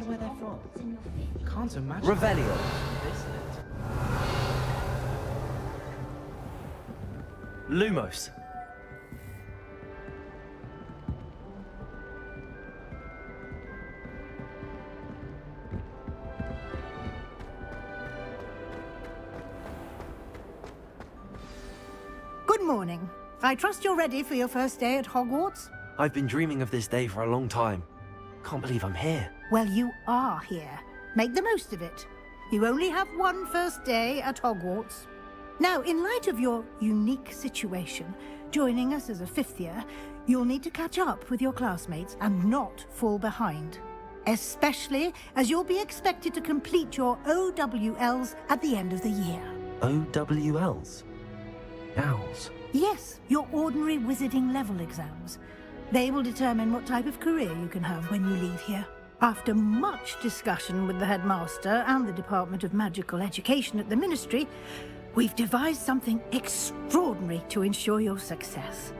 wonder where they're from. Can't imagine. Revelio. Lumos. Good morning. I trust you're ready for your first day at Hogwarts? I've been dreaming of this day for a long time. Can't believe I'm here. Well, you are here. Make the most of it. You only have one first day at Hogwarts. Now, in light of your unique situation, joining us as a fifth year, you'll need to catch up with your classmates and not fall behind. Especially as you'll be expected to complete your OWLs at the end of the year. OWLs? Owls? Yes, your ordinary wizarding level exams. They will determine what type of career you can have when you leave here. After much discussion with the headmaster and the Department of Magical Education at the Ministry, we've devised something extraordinary to ensure your success.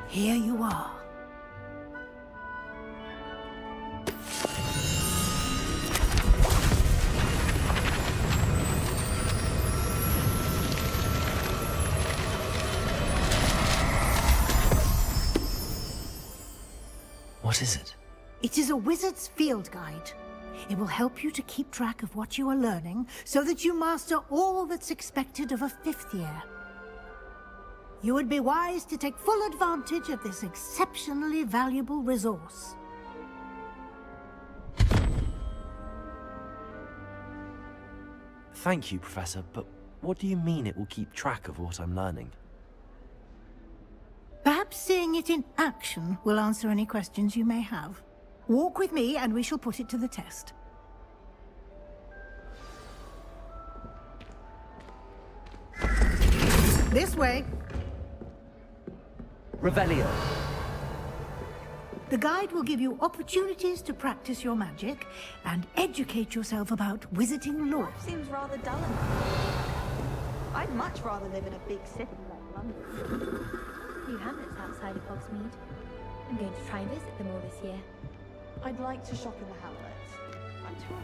Here you are. What is it? It is a wizard's field guide. It will help you to keep track of what you are learning so that you master all that's expected of a fifth year. You would be wise to take full advantage of this exceptionally valuable resource. Thank you, Professor, but what do you mean it will keep track of what I'm learning? Perhaps seeing it in action will answer any questions you may have. Walk with me and we shall put it to the test. This way. Revelio. The guide will give you opportunities to practice your magic and educate yourself about wizarding lore. Life seems rather dull enough. I'd much rather live in a big city like London. Few hamlets outside of Hogsmeade. I'm going to try and visit them all this year. I'd like to shop in the hamlets. I'm too...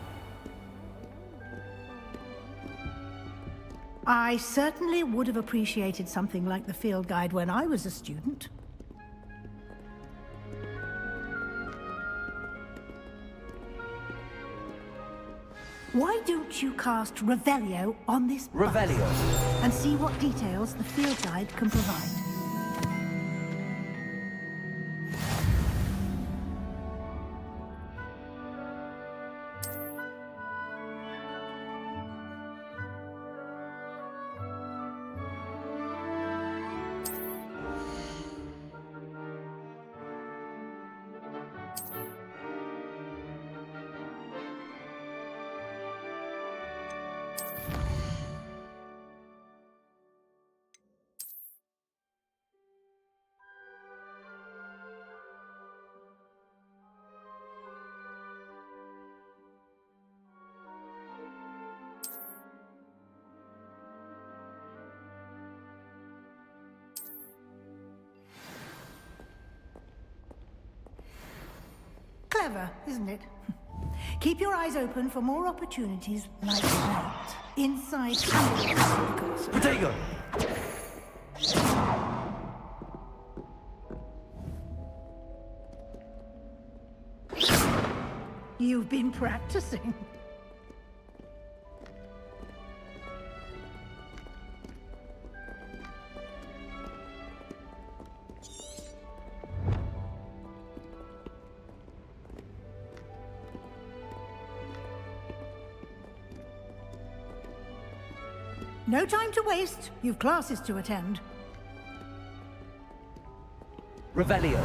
I certainly would have appreciated something like the field guide when I was a student. Why don't you cast Revelio on this bus Revelio. and see what details the field guide can provide? Clever, isn't it? Keep your eyes open for more opportunities like that. Inside and outside the castle. Potato! You've been practicing. No time to waste. You've classes to attend. Revelio.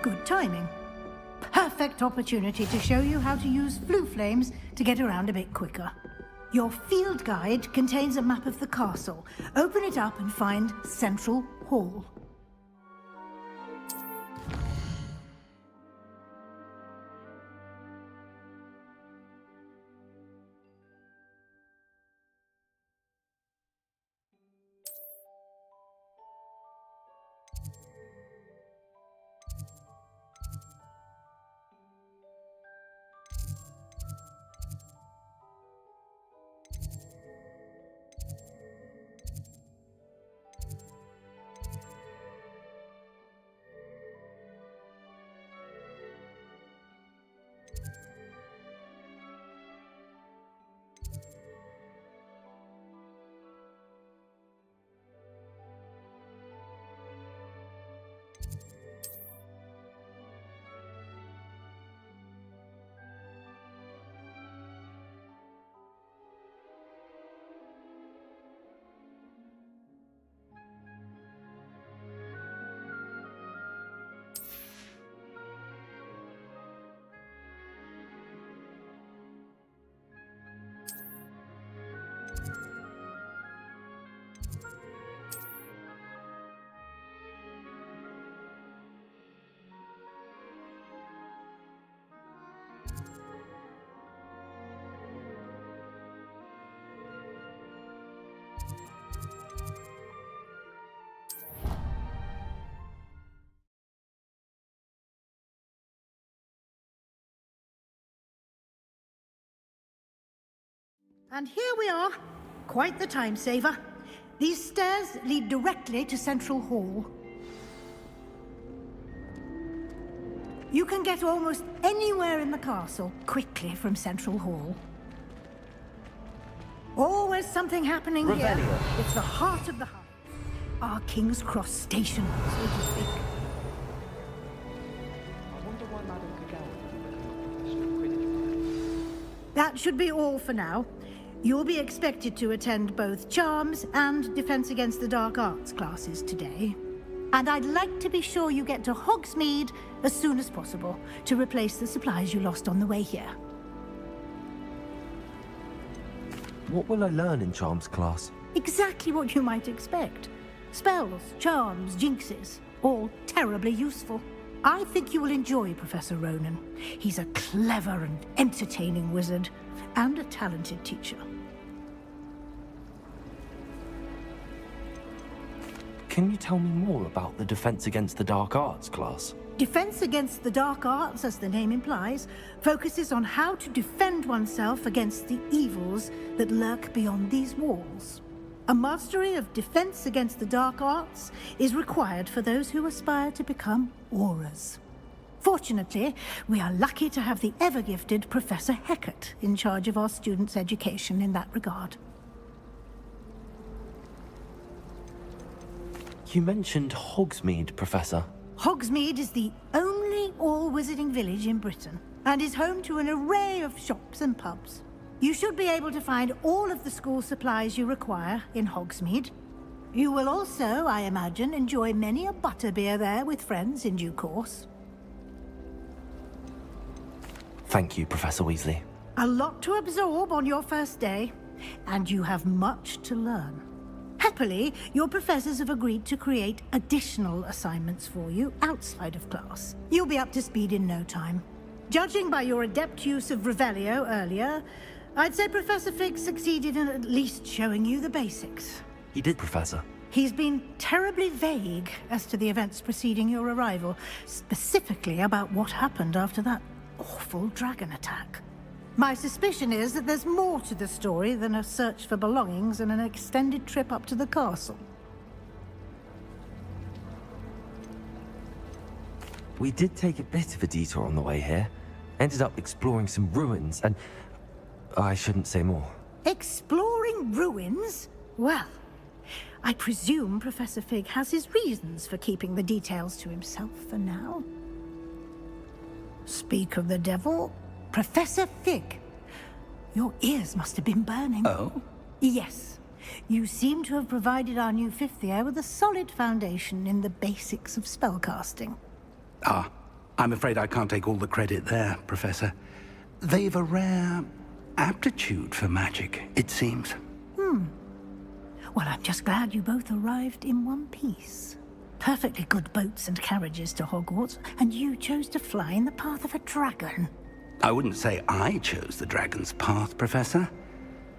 Good timing. Perfect opportunity to show you how to use flue flames to get around a bit quicker. Your field guide contains a map of the castle. Open it up and find Central Hall. And here we are. Quite the time saver. These stairs lead directly to Central Hall. You can get almost anywhere in the castle quickly from Central Hall. Always something happening here. It's the heart of the Hive. Our King's Cross station, so to speak. I wonder why Madame Kagawa didn't become a Quidditch. That should be all for now. You'll be expected to attend both Charms and Defense Against the Dark Arts classes today. And I'd like to be sure you get to Hogsmeade as soon as possible to replace the supplies you lost on the way here. What will I learn in Charms class? Exactly what you might expect. Spells, charms, jinxes, all terribly useful. I think you will enjoy Professor Ronan. He's a clever and entertaining wizard, and a talented teacher. Can you tell me more about the Defense Against the Dark Arts class? Defense Against the Dark Arts, as the name implies, focuses on how to defend oneself against the evils that lurk beyond these walls. A mastery of Defense Against the Dark Arts is required for those who aspire to become Aurors. Fortunately, we are lucky to have the ever-gifted Professor Hecat in charge of our students' education in that regard. You mentioned Hogsmeade, Professor. Hogsmeade is the only all-wizarding village in Britain, and is home to an array of shops and pubs. You should be able to find all of the school supplies you require in Hogsmeade. You will also, I imagine, enjoy many a butterbeer there with friends in due course. Thank you, Professor Weasley. A lot to absorb on your first day, and you have much to learn. Happily, your professors have agreed to create additional assignments for you outside of class. You'll be up to speed in no time. Judging by your adept use of Revelio earlier, I'd say Professor Fig succeeded in at least showing you the basics. He did, Professor. He's been terribly vague as to the events preceding your arrival, specifically about what happened after that awful dragon attack. My suspicion is that there's more to the story than a search for belongings and an extended trip up to the castle. We did take a bit of a detour on the way here. Ended up exploring some ruins and... I shouldn't say more. Exploring ruins? Well, I presume Professor Fig has his reasons for keeping the details to himself for now. Speak of the devil, Professor Fig. Your ears must have been burning. Oh? Yes. You seem to have provided our new fifth year with a solid foundation in the basics of spellcasting. Ah, I'm afraid I can't take all the credit there, Professor. They've a rare aptitude for magic, it seems. Well, I'm just glad you both arrived in one piece. Perfectly good boats and carriages to Hogwarts, and you chose to fly in the path of a dragon. I wouldn't say I chose the dragon's path, Professor.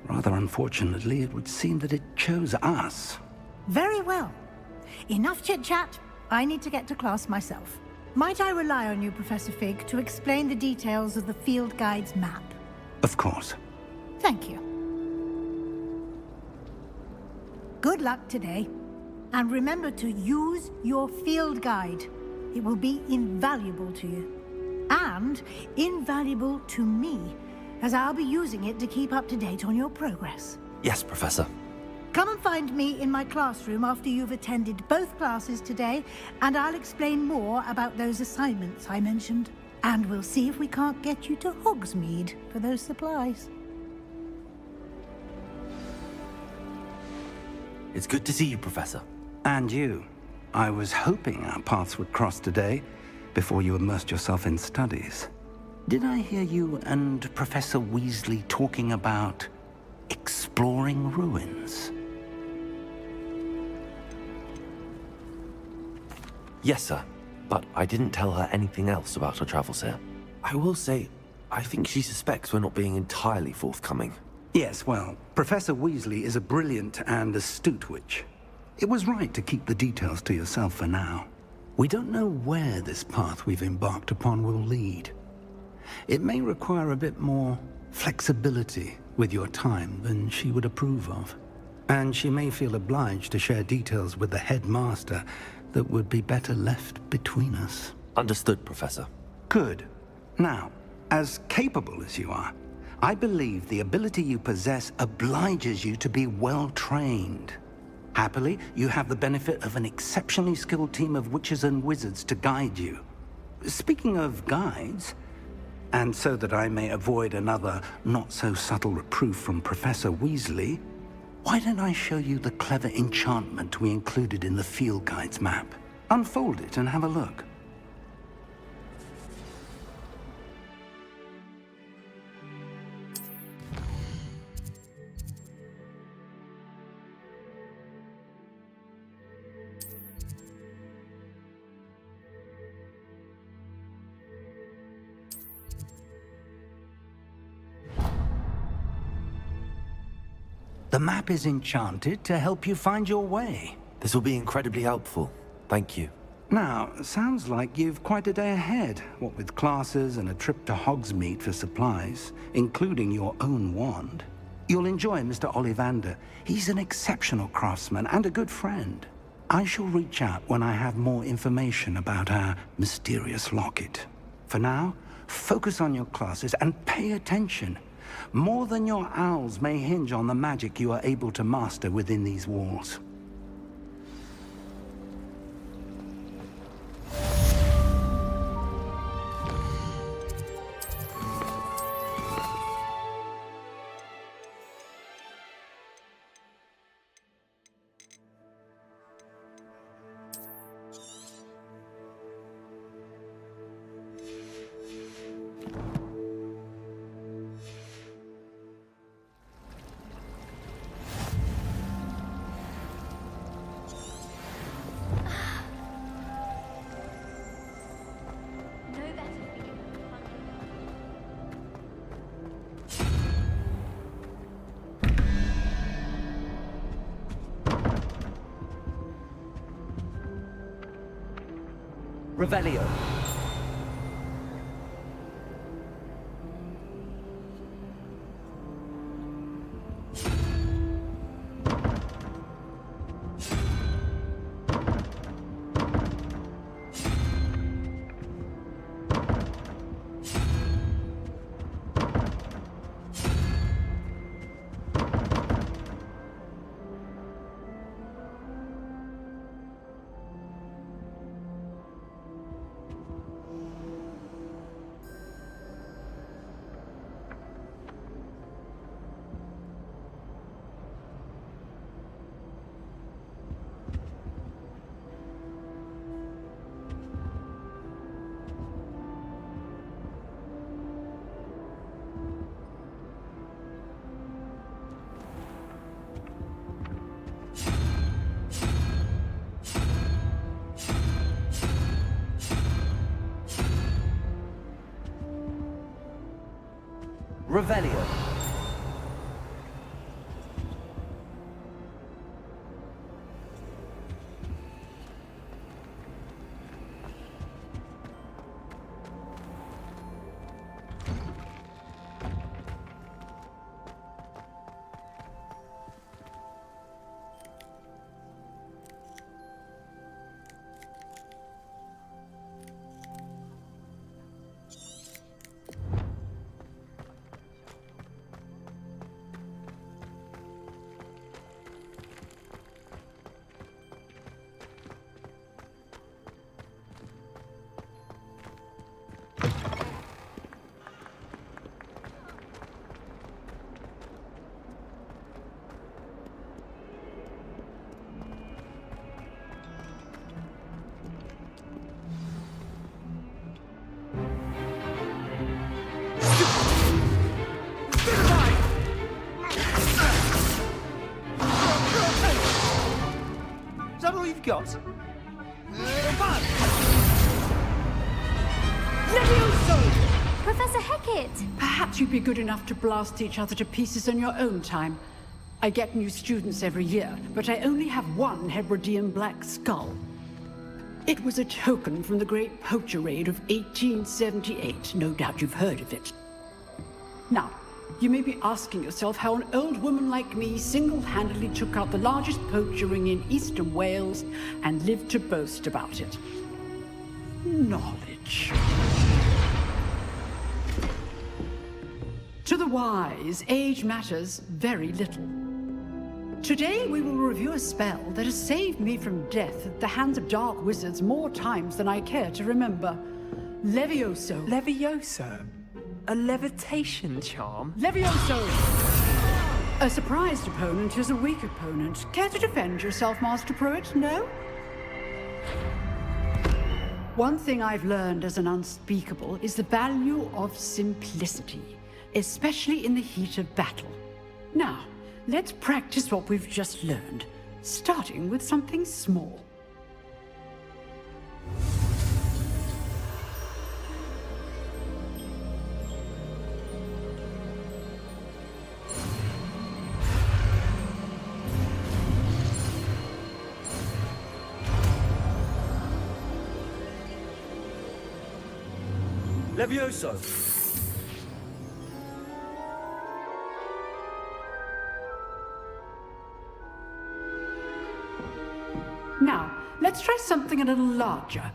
Rather unfortunately, it would seem that it chose us. Very well. Enough chit-chat. I need to get to class myself. Might I rely on you, Professor Fig, to explain the details of the field guide's map? Of course. Thank you. Good luck today. And remember to use your field guide. It will be invaluable to you. And invaluable to me, as I'll be using it to keep up to date on your progress. Yes, Professor. Come and find me in my classroom after you've attended both classes today, and I'll explain more about those assignments I mentioned. And we'll see if we can't get you to Hogsmeade for those supplies. It's good to see you, Professor. And you. I was hoping our paths would cross today, before you immersed yourself in studies. Did I hear you and Professor Weasley talking about exploring ruins? Yes, sir. But I didn't tell her anything else about her travels here. I will say, I think she suspects we're not being entirely forthcoming. Yes, well, Professor Weasley is a brilliant and astute witch. It was right to keep the details to yourself for now. We don't know where this path we've embarked upon will lead. It may require a bit more flexibility with your time than she would approve of. And she may feel obliged to share details with the headmaster that would be better left between us. Understood, Professor. Good. Now, as capable as you are, I believe the ability you possess obliges you to be well-trained. Happily, you have the benefit of an exceptionally skilled team of witches and wizards to guide you. Speaking of guides, and so that I may avoid another not-so-subtle reproof from Professor Weasley, why don't I show you the clever enchantment we included in the field guide's map? Unfold it and have a look. The map is enchanted to help you find your way. This will be incredibly helpful. Thank you. Now, sounds like you've quite a day ahead, what with classes and a trip to Hogsmeade for supplies, including your own wand. You'll enjoy Mr. Ollivander. He's an exceptional craftsman and a good friend. I shall reach out when I have more information about our mysterious locket. For now, focus on your classes and pay attention. More than your owls may hinge on the magic you are able to master within these walls. No better feeling than Revelio. Revelio. Is that all you've got? Professor Hecat! Perhaps you'd be good enough to blast each other to pieces on your own time. I get new students every year, but I only have one Hebridean black skull. It was a token from the Great Poacher Raid of 1878. No doubt you've heard of it. Now, you may be asking yourself how an old woman like me single-handedly took out the largest poacher ring in eastern Wales and lived to boast about it. Knowledge. To the wise, age matters very little. Today we will review a spell that has saved me from death at the hands of dark wizards more times than I care to remember. Levioso. Levioso? A levitation charm? Levioso! A surprised opponent is a weak opponent. Care to defend yourself, Master Pruitt? No? One thing I've learned as an unspeakable is the value of simplicity, especially in the heat of battle. Now, let's practice what we've just learned, starting with something small. Levioso. Now, let's try something a little larger.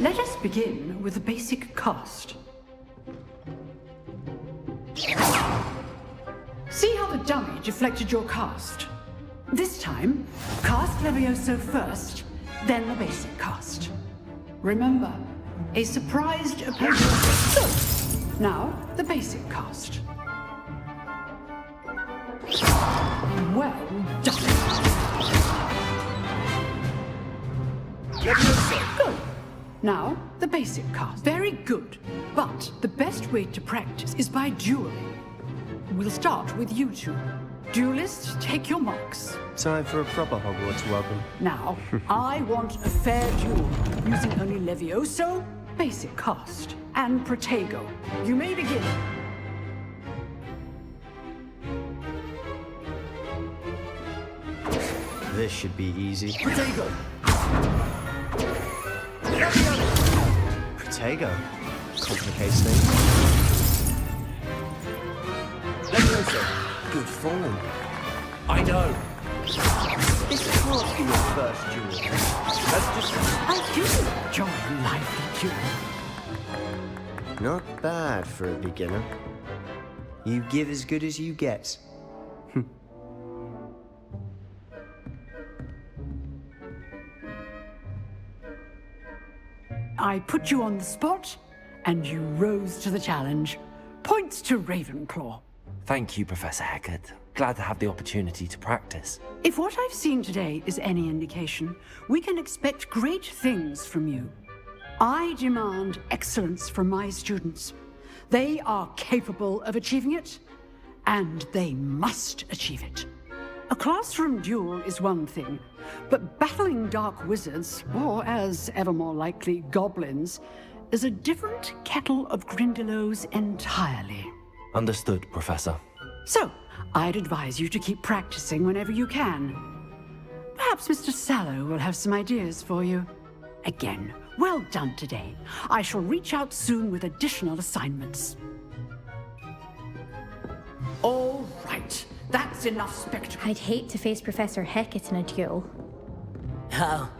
Let us begin with the basic cast. See how the dummy deflected your cast? This time, cast Levioso first, then the basic cast. Remember, a surprised opponent. Good. Now, the basic cast. Well done. Levioso. Good. Now, the basic cast. Very good. But the best way to practice is by dueling. We'll start with you two. Duelists, take your marks. Time for a proper Hogwarts welcome. Now, I want a fair duel, using only Levioso, basic cast, and Protego. You may begin. This should be easy. Protego. Protego. Complicates things. Levioso. Good form. I know. This can't be your first duel. Let's just... I do enjoy a lively duel. Not bad for a beginner. You give as good as you get. I put you on the spot, and you rose to the challenge. Points to Ravenclaw. Thank you, Professor Hecat. Glad to have the opportunity to practice. If what I've seen today is any indication, we can expect great things from you. I demand excellence from my students. They are capable of achieving it, and they must achieve it. A classroom duel is one thing, but battling dark wizards, or as ever more likely, goblins, is a different kettle of Grindylows entirely. Understood, Professor. So, I'd advise you to keep practicing whenever you can. Perhaps Mr. Sallow will have some ideas for you. Again, well done today. I shall reach out soon with additional assignments. All right, that's enough spectacle. I'd hate to face Professor Hecat in a duel. Oh,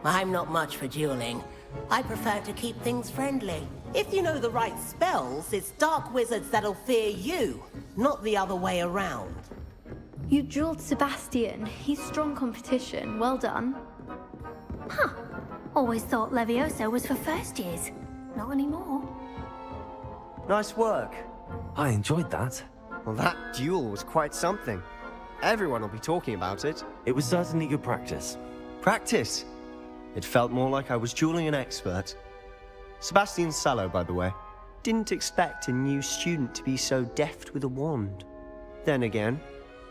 I'm not much for dueling. I prefer to keep things friendly. If you know the right spells, it's dark wizards that'll fear you, not the other way around. You dueled Sebastian. He's strong competition. Well done. Huh. Always thought Levioso was for first years. Not anymore. Nice work. I enjoyed that. Well, that duel was quite something. Everyone will be talking about it. It was certainly good practice. Practice? It felt more like I was dueling an expert. Sebastian Sallow, by the way. Didn't expect a new student to be so deft with a wand. Then again,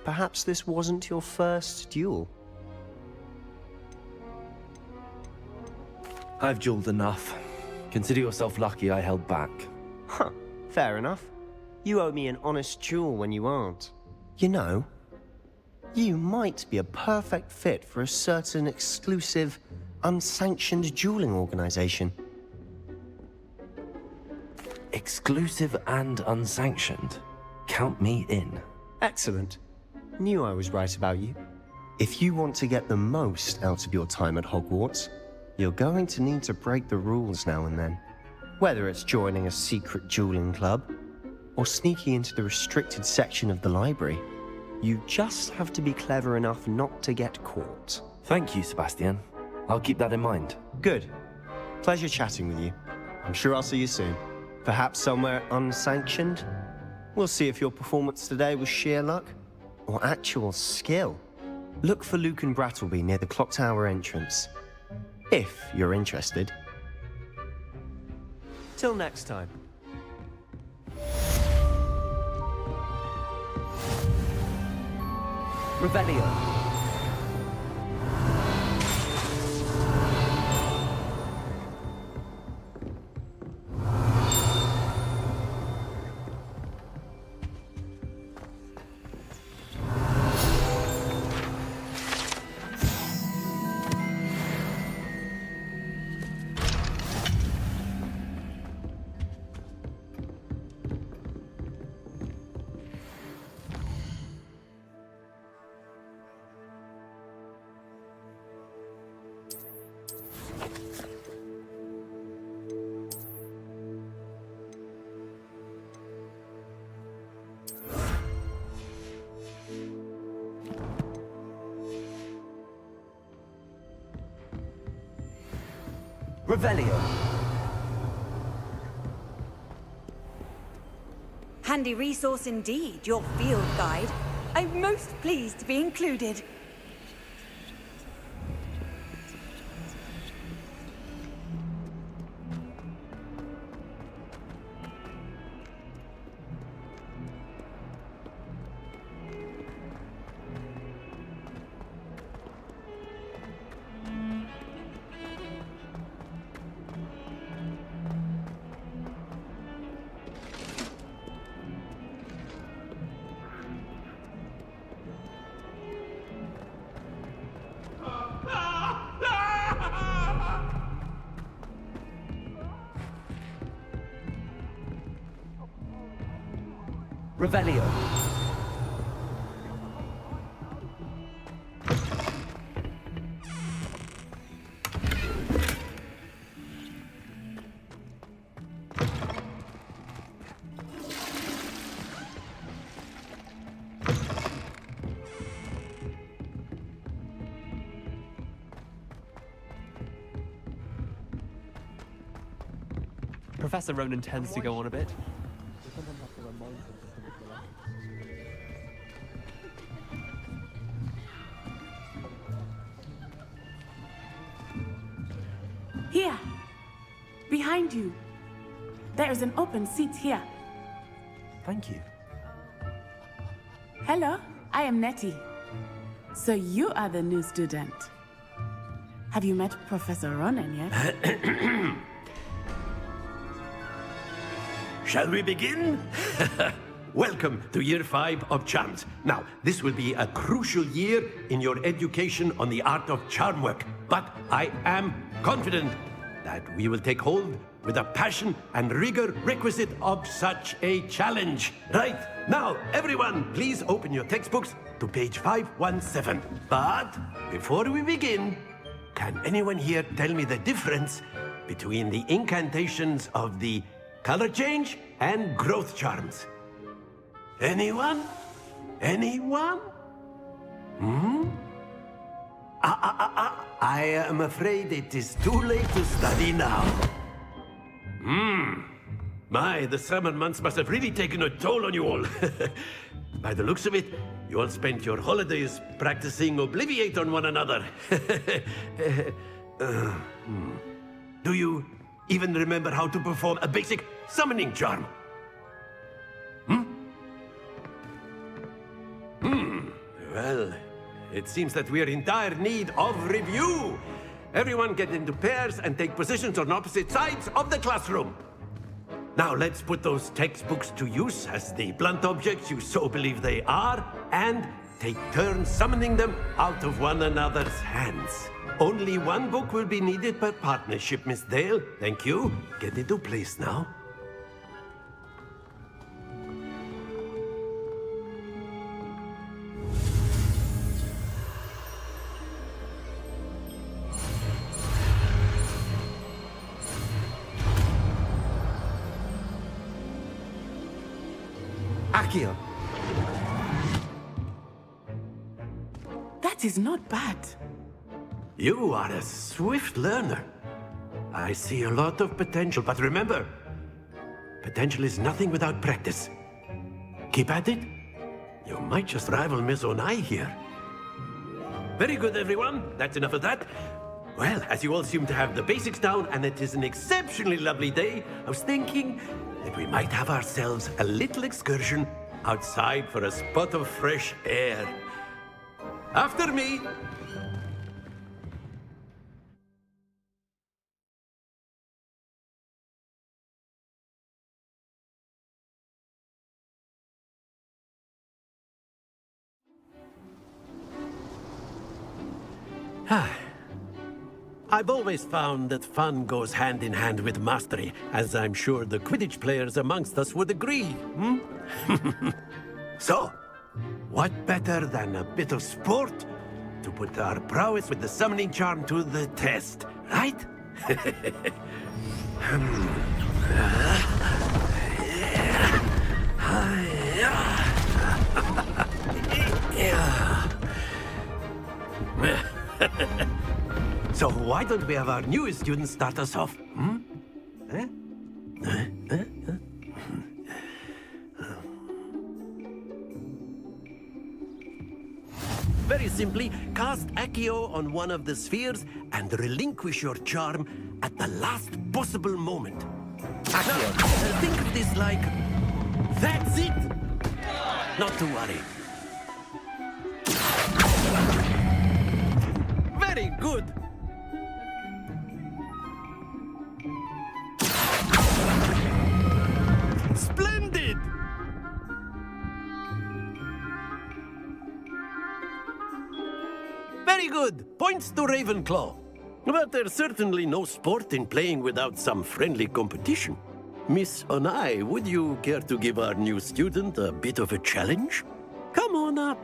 perhaps this wasn't your first duel. I've dueled enough. Consider yourself lucky I held back. Huh, fair enough. You owe me an honest duel when you aren't. You know, you might be a perfect fit for a certain exclusive, unsanctioned dueling organization. Exclusive and unsanctioned. Count me in. Excellent. Knew I was right about you. If you want to get the most out of your time at Hogwarts, you're going to need to break the rules now and then. Whether it's joining a secret dueling club, or sneaking into the restricted section of the library, you just have to be clever enough not to get caught. Thank you, Sebastian. I'll keep that in mind. Good. Pleasure chatting with you. I'm sure I'll see you soon. Perhaps somewhere unsanctioned? We'll see if your performance today was sheer luck, or actual skill. Look for Luke and Brattleby near the clock tower entrance. If you're interested. Till next time. Revelio. Revelio. Handy resource indeed, your field guide. I'm most pleased to be included. Revelio. Professor Ronan tends to go on a bit. behind you. There is an open seat here. Thank you. Hello, I am Nettie. So you are the new student. Have you met Professor Ronan yet? Shall we begin? Welcome to Year 5 of Charms. Now, this will be a crucial year in your education on the art of charm work. But I am confident that we will take hold with the passion and rigor requisite of such a challenge. Right, now, everyone, please open your textbooks to page 517. But before we begin, can anyone here tell me the difference between the incantations of the color change and growth charms? Anyone? Anyone? I am afraid it is too late to study now. My, the summer months must have really taken a toll on you all. By the looks of it, you all spent your holidays practicing Obliviate on one another. Do you even remember how to perform a basic summoning charm? Well, it seems that we are in dire need of review. Everyone get into pairs and take positions on opposite sides of the classroom. Now let's put those textbooks to use as the blunt objects you so believe they are, and take turns summoning them out of one another's hands. Only one book will be needed per partnership, Miss Dale. Thank you. Get into place now. Accio. That is not bad. You are a swift learner. I see a lot of potential, but remember, potential is nothing without practice. Keep at it. You might just rival Miss Onai here. Very good, everyone. That's enough of that. Well, as you all seem to have the basics down, and it is an exceptionally lovely day, I was thinking that we might have ourselves a little excursion outside for a spot of fresh air. After me. I've always found that fun goes hand in hand with mastery, as I'm sure the Quidditch players amongst us would agree. So, what better than a bit of sport to put our prowess with the summoning charm to the test, right? So why don't we have our newest student start us off? Very simply, cast Accio on one of the spheres and relinquish your charm at the last possible moment. Accio. Now, think of this like... That's it! Not to worry. Very good! Splendid! Very good. Points to Ravenclaw. But there's certainly no sport in playing without some friendly competition. Miss Onai, would you care to give our new student a bit of a challenge? Come on up.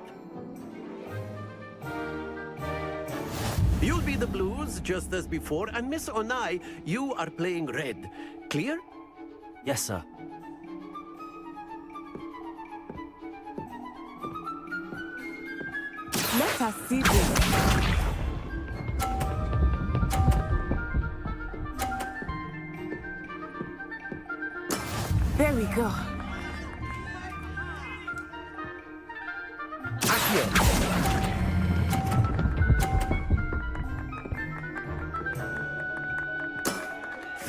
You'll be the blues, just as before, and Miss Onai, you are playing red. Clear? Yes, sir. Let us see this. There we go.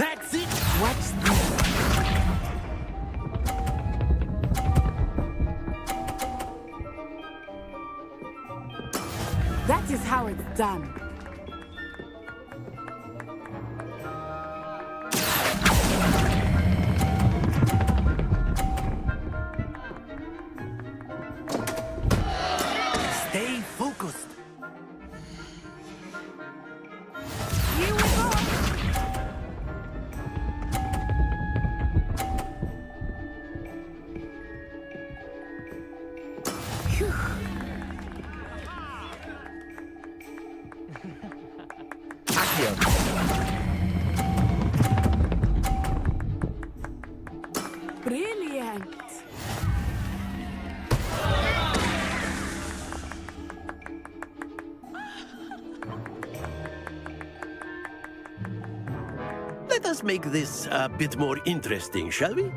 That's it! Watch this. That is how it's done. Stay focused. Here we go. Phew. Brilliant. Let us make this a bit more interesting, shall we?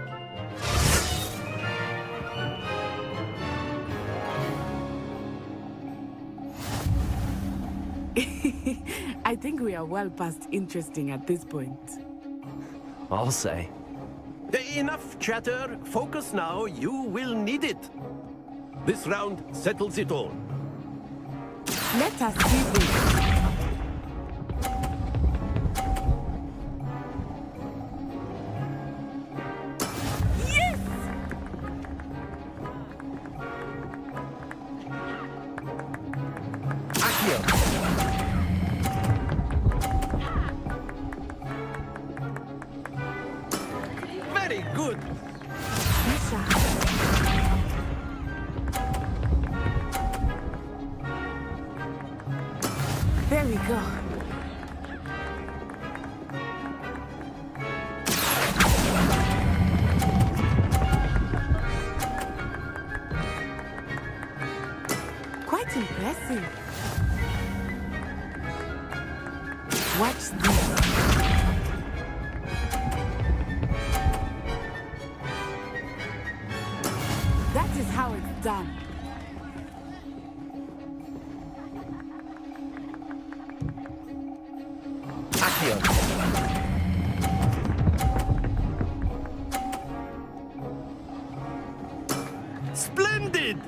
I think we are well past interesting at this point. I'll say. Enough chatter. Focus now. You will need it. This round settles it all. Let us see this. Yes! Very good. There we go. Quite impressive. Watch this. That is how it's done. Splendid!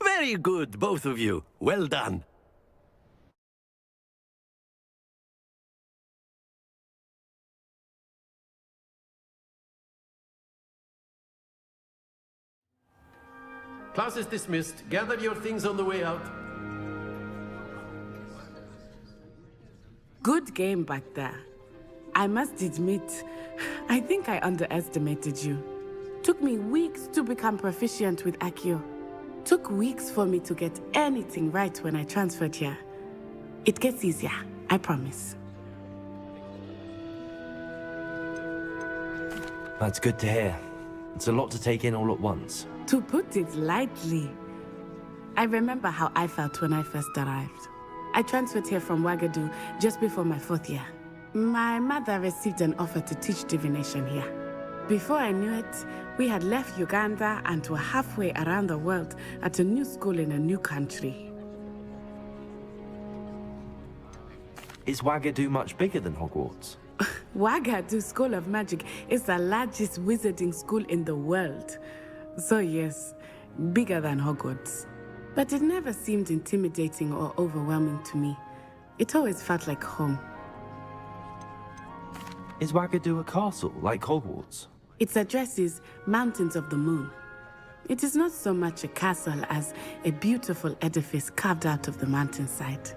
Very good, both of you. Well done. Class is dismissed. Gather your things on the way out. Good game back there. I must admit, I think I underestimated you. Took me weeks to become proficient with Accio. Took weeks for me to get anything right when I transferred here. It gets easier, I promise. That's good to hear. It's a lot to take in all at once. To put it lightly, I remember how I felt when I first arrived. I transferred here from Wagadu just before my 4th year. My mother received an offer to teach divination here. Before I knew it, we had left Uganda and were halfway around the world at a new school in a new country. Is Wagadu much bigger than Hogwarts? Wagadu School of Magic is the largest wizarding school in the world. So yes, bigger than Hogwarts. But it never seemed intimidating or overwhelming to me. It always felt like home. Is Wagadu a castle, like Hogwarts? Its address is Mountains of the Moon. It is not so much a castle as a beautiful edifice carved out of the mountainside.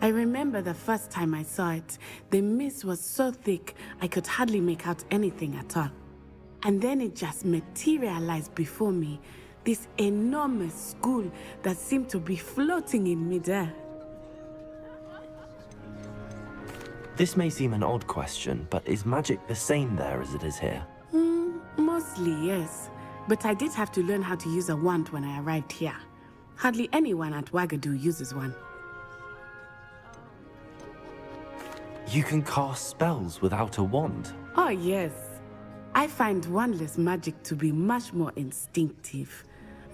I remember the first time I saw it, the mist was so thick I could hardly make out anything at all. And then it just materialized before me, this enormous school that seemed to be floating in midair. This may seem an odd question, but is magic the same there as it is here? Mostly, yes. But I did have to learn how to use a wand when I arrived here. Hardly anyone at Wagadu uses one. You can cast spells without a wand? Oh, yes. I find wandless magic to be much more instinctive.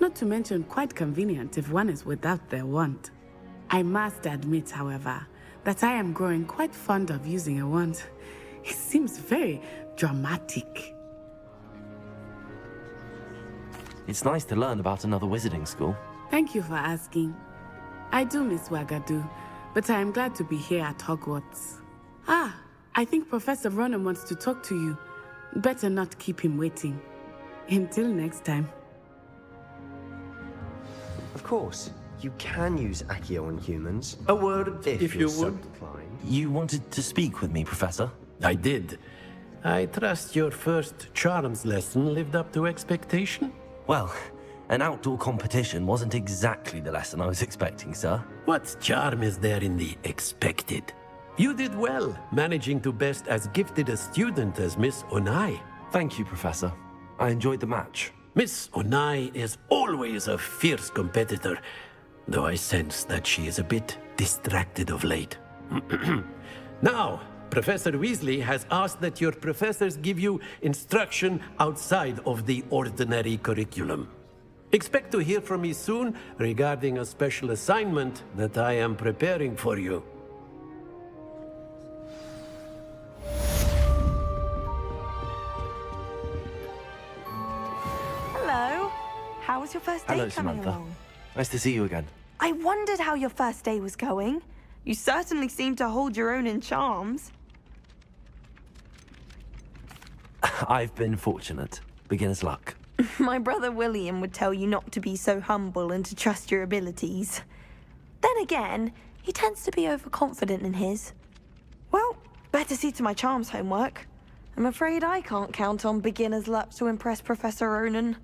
Not to mention quite convenient if one is without their wand. I must admit, however, that I am growing quite fond of using a wand. It seems very dramatic. It's nice to learn about another wizarding school. Thank you for asking. I do miss Wagadu, but I am glad to be here at Hogwarts. Ah, I think Professor Ronan wants to talk to you. Better not keep him waiting. Until next time. Of course, you can use Accio on humans. A word, if you you're so would. inclined. You wanted to speak with me, Professor? I did. I trust your first charms lesson lived up to expectation? Well, an outdoor competition wasn't exactly the lesson I was expecting, sir. What charm is there in the expected? You did well, managing to best as gifted a student as Miss Onai. Thank you, Professor. I enjoyed the match. Miss Onai is always a fierce competitor, though I sense that she is a bit distracted of late. Now, Professor Weasley has asked that your professors give you instruction outside of the ordinary curriculum. Expect to hear from me soon regarding a special assignment that I am preparing for you. Hello. How was your first day Hello, coming Samantha. along? Nice to see you again. I wondered how your first day was going. You certainly seem to hold your own in charms. I've been fortunate. Beginner's luck. My brother William would tell you not to be so humble and to trust your abilities. Then again, he tends to be overconfident in his. Well, better see to my charms homework. I'm afraid I can't count on beginner's luck to impress Professor Ronan.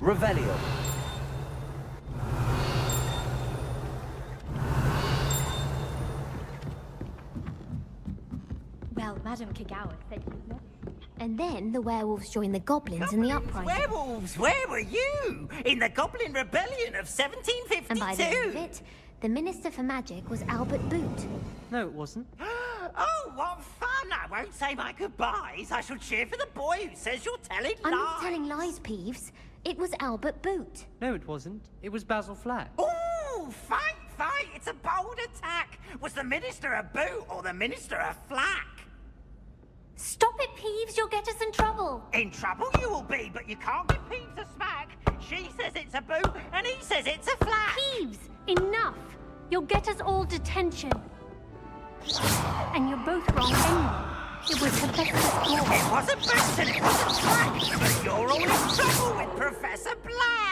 Revelio. Well, Madame Kagawa said you'd never... And then the werewolves joined the goblins in the uprising. Werewolves, where were you? In the Goblin Rebellion of 1752? And by the end of it, the Minister for Magic was Albert Boot. No, it wasn't. Oh, what fun! I won't say my goodbyes. I shall cheer for the boy who says you're telling I'm lies. not telling lies, Peeves. It was Albert Boot. No, it wasn't. It was Basil Flack. Ooh, fight! It's a bold attack. Was the Minister a boot or the Minister a flack? Stop it, Peeves. You'll get us in trouble. In trouble you will be, but you can't give Peeves a smack. She says it's a boot, and he says it's a flack. Peeves, enough. You'll get us all detention. And you're both wrong anyway. It was Professor Black. It wasn't Best and it wasn't Black, but you're all in trouble with Professor Black.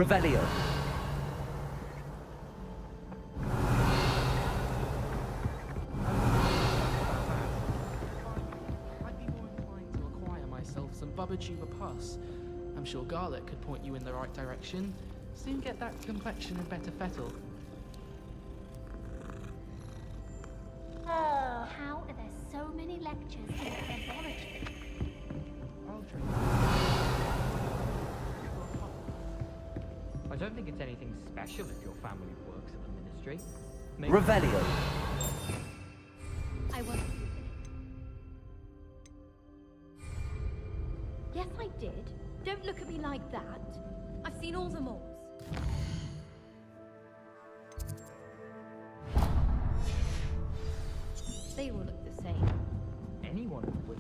Revelio. I'd be more inclined to acquire myself some Bubba Chuba Puss. I'm sure Garlic could point you in the right direction. Soon get that complexion and better fettle. How are there so many lectures in herbology? I don't think it's anything special if your family works at the ministry. Maybe Revelio. I was. Yes, I did. Don't look at me like that. I've seen all the malls. They all look the same. anyone would.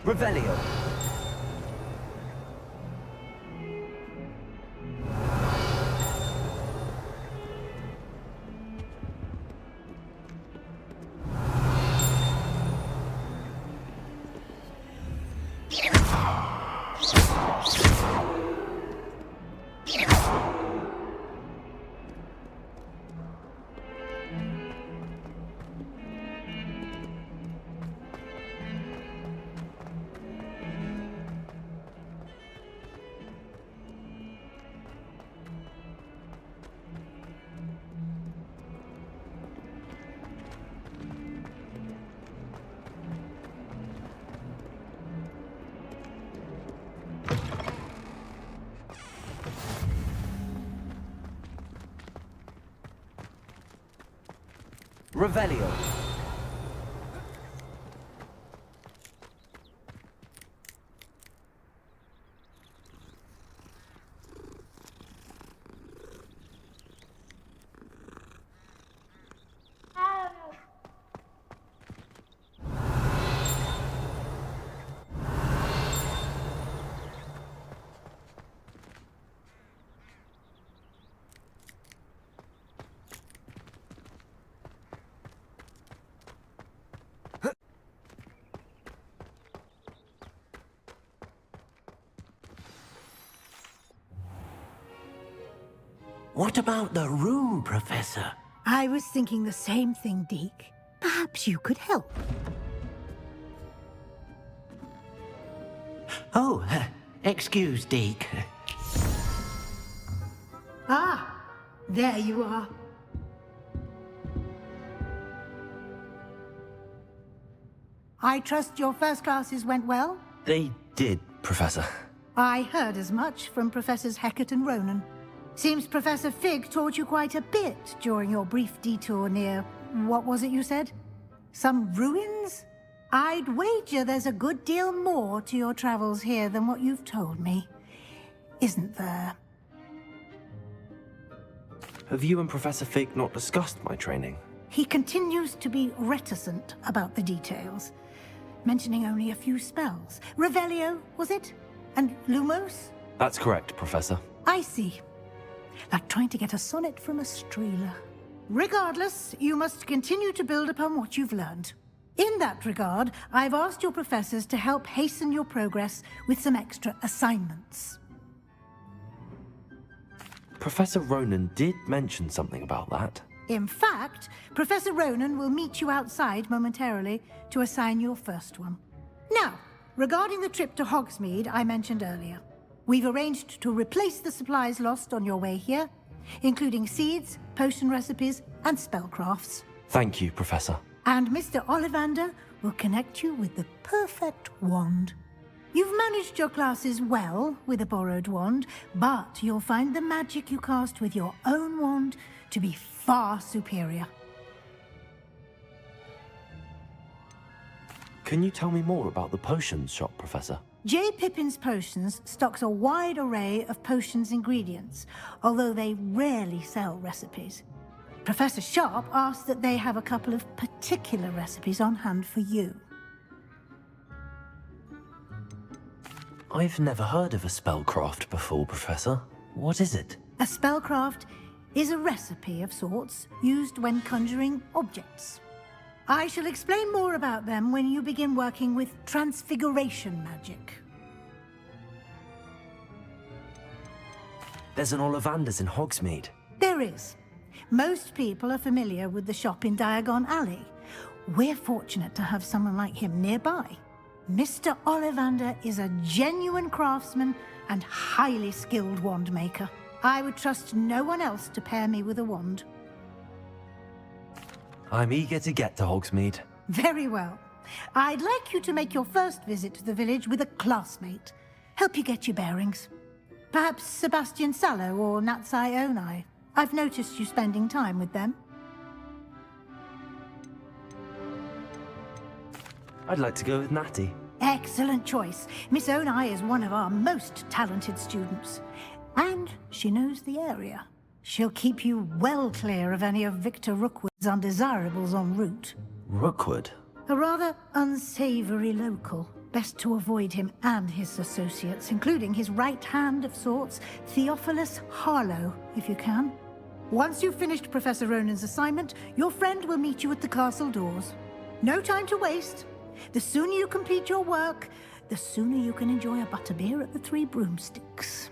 Revelio. Revelio. What about the room, Professor? I was thinking the same thing, Deke. Perhaps you could help. Oh, excuse, Deke. Ah, there you are. I trust your first classes went well? They did, Professor. I heard as much from Professors Hecat and Ronan. Seems Professor Fig taught you quite a bit during your brief detour near... what was it you said? Some ruins? I'd wager there's a good deal more to your travels here than what you've told me. Isn't there? Have you and Professor Fig not discussed my training? He continues to be reticent about the details, mentioning only a few spells. Revelio, was it? And Lumos? That's correct, Professor. I see. Like trying to get a sonnet from a streeler. Regardless, you must continue to build upon what you've learned. In that regard, I've asked your professors to help hasten your progress with some extra assignments. Professor Ronan did mention something about that. In fact, Professor Ronan will meet you outside momentarily to assign your first one. Now, regarding the trip to Hogsmeade I mentioned earlier, we've arranged to replace the supplies lost on your way here, including seeds, potion recipes, and spellcrafts. Thank you, Professor. And Mr. Ollivander will connect you with the perfect wand. You've managed your classes well with a borrowed wand, but you'll find the magic you cast with your own wand to be far superior. Can you tell me more about the potions shop, Professor? J. Pippin's Potions stocks a wide array of potions ingredients, although they rarely sell recipes. Professor Sharp asked that they have a couple of particular recipes on hand for you. I've never heard of a spellcraft before, Professor. What is it? A spellcraft is a recipe of sorts used when conjuring objects. I shall explain more about them when you begin working with transfiguration magic. There's an Ollivander's in Hogsmeade. There is. Most people are familiar with the shop in Diagon Alley. We're fortunate to have someone like him nearby. Mr. Ollivander is a genuine craftsman and highly skilled wand maker. I would trust no one else to pair me with a wand. I'm eager to get to Hogsmeade. Very well. I'd like you to make your first visit to the village with a classmate. Help you get your bearings. Perhaps Sebastian Sallow or Natsai Onai. I've noticed you spending time with them. I'd like to go with Natty. Excellent choice. Miss Onai is one of our most talented students. And she knows the area. She'll keep you well clear of any of Victor Rookwood's undesirables en route. Rookwood? A rather unsavory local. Best to avoid him and his associates, including his right hand of sorts, Theophilus Harlow, if you can. Once you've finished Professor Ronan's assignment, your friend will meet you at the castle doors. No time to waste. The sooner you complete your work, the sooner you can enjoy a butterbeer at the Three Broomsticks.